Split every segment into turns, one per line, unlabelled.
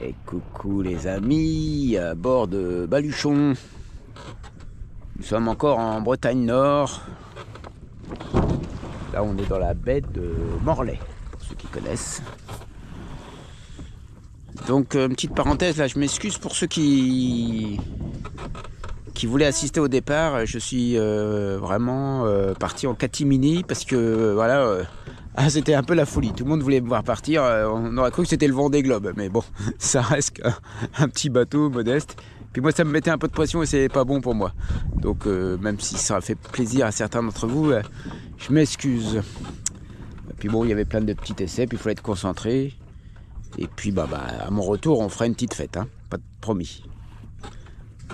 Et coucou les amis, à bord de Baluchon. Nous sommes encore en Bretagne Nord. Là on est dans la baie de Morlaix, pour ceux qui connaissent. Donc une petite parenthèse là, je m'excuse pour ceux qui voulaient assister au départ. Je suis vraiment parti en catimini parce que voilà, c'était un peu la folie. Tout le monde voulait me voir partir. On aurait cru que c'était le Vendée Globe, mais bon, ça reste un petit bateau modeste. Puis moi, ça me mettait un peu de pression et c'est pas bon pour moi. Donc même si ça a fait plaisir à certains d'entre vous, je m'excuse. Puis bon, il y avait plein de petits essais, puis il fallait être concentré. Et puis à mon retour, on fera une petite fête, hein, pas de promis.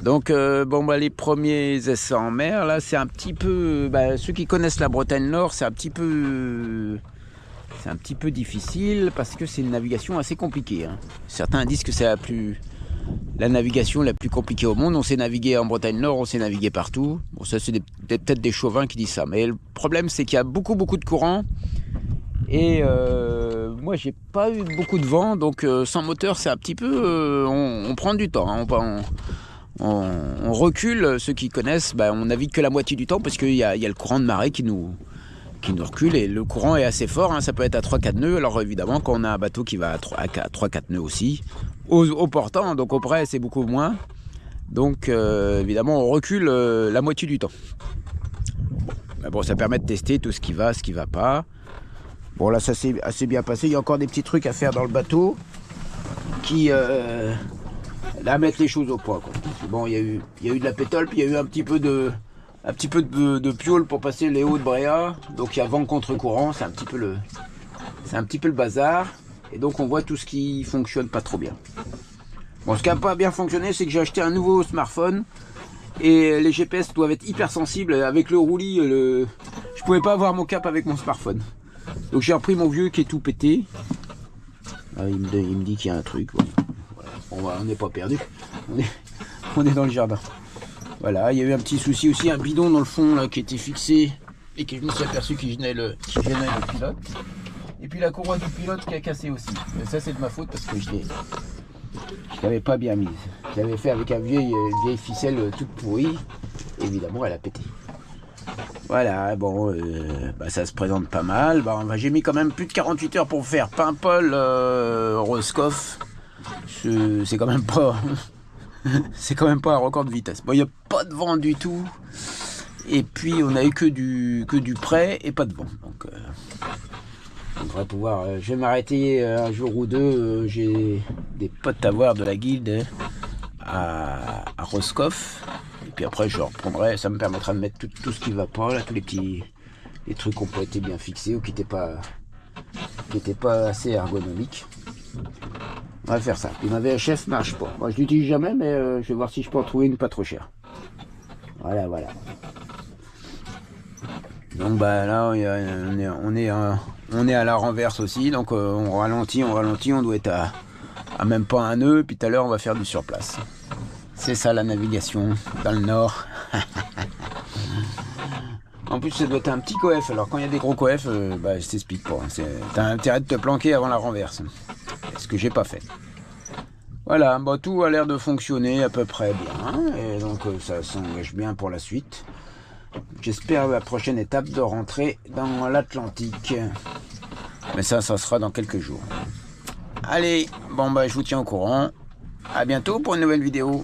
Donc les premiers essais en mer, là c'est un petit peu, ceux qui connaissent la Bretagne Nord, c'est un petit peu difficile parce que c'est une navigation assez compliquée, hein. Certains disent que c'est la navigation la plus compliquée au monde. On sait naviguer en Bretagne Nord, on sait naviguer partout. Bon, ça c'est peut-être des chauvins qui disent ça, mais le problème c'est qu'il y a beaucoup de courant. Et moi j'ai pas eu beaucoup de vent, donc sans moteur c'est un petit peu, on prend du temps, hein. On recule. Ceux qui connaissent, on navigue que la moitié du temps parce qu'il y a le courant de marée qui nous recule, et le courant est assez fort, hein. Ça peut être à 3-4 nœuds. Alors évidemment quand on a un bateau qui va à 3-4 nœuds aussi, au portant, donc au près c'est beaucoup moins. Donc évidemment on recule la moitié du temps. Mais bon, ça permet de tester tout ce qui va pas. Bon là ça s'est assez bien passé. Il y a encore des petits trucs à faire dans le bateau qui là mettre les choses au point, quoi. Bon, il y a eu de la pétole, puis il y a eu un petit peu de piole pour passer les hauts de Bréa. Donc il y a vent contre courant, c'est un petit peu le bazar. Et donc on voit tout ce qui fonctionne pas trop bien. Bon, ce qui n'a pas bien fonctionné, c'est que j'ai acheté un nouveau smartphone et les GPS doivent être hyper sensibles. Avec le roulis, je pouvais pas avoir mon cap avec mon smartphone. Donc j'ai repris mon vieux qui est tout pété. Ah, il me dit qu'il y a un truc. Voilà. Bon, on n'est pas perdu. On est dans le jardin. Voilà, il y a eu un petit souci aussi, un bidon dans le fond là, qui était fixé et que je me suis aperçu qu'il gênait le pilote. Et puis la courroie du pilote qui a cassé aussi. Mais ça c'est de ma faute parce que je l'avais pas bien mise. Je l'avais fait avec une vieille ficelle toute pourrie. Évidemment elle a pété. Voilà, bon, ça se présente pas mal. J'ai mis quand même plus de 48 heures pour faire Paimpol, Roscoff. C'est quand même pas un record de vitesse. Bon, il n'y a pas de vent du tout. Et puis on a eu que du près et pas de vent. Donc on devrait pouvoir. Je vais m'arrêter un jour ou deux. J'ai des potes à voir de la guilde à Roscoff. Et puis après je reprendrai. Ça me permettra de mettre tout ce qui va pas là, tous les trucs qui n'ont pas été bien fixés ou qui n'étaient pas assez ergonomiques. On va faire ça. Puis ma VHF marche pas. Moi je l'utilise jamais, mais je vais voir si je peux en trouver une pas trop chère. Voilà. Donc là on est à la renverse aussi, donc on ralentit, on doit être à même pas un nœud, puis tout à l'heure on va faire du surplace. C'est ça la navigation dans le nord. En plus ça doit être un petit coef, alors quand il y a des gros coefs, je t'explique pas. T'as intérêt de te planquer avant la renverse. Ce que j'ai pas fait. Voilà, tout a l'air de fonctionner à peu près bien, et donc ça s'engage bien pour la suite. J'espère la prochaine étape de rentrer dans l'Atlantique. Mais ça sera dans quelques jours. Allez, je vous tiens au courant. À bientôt pour une nouvelle vidéo.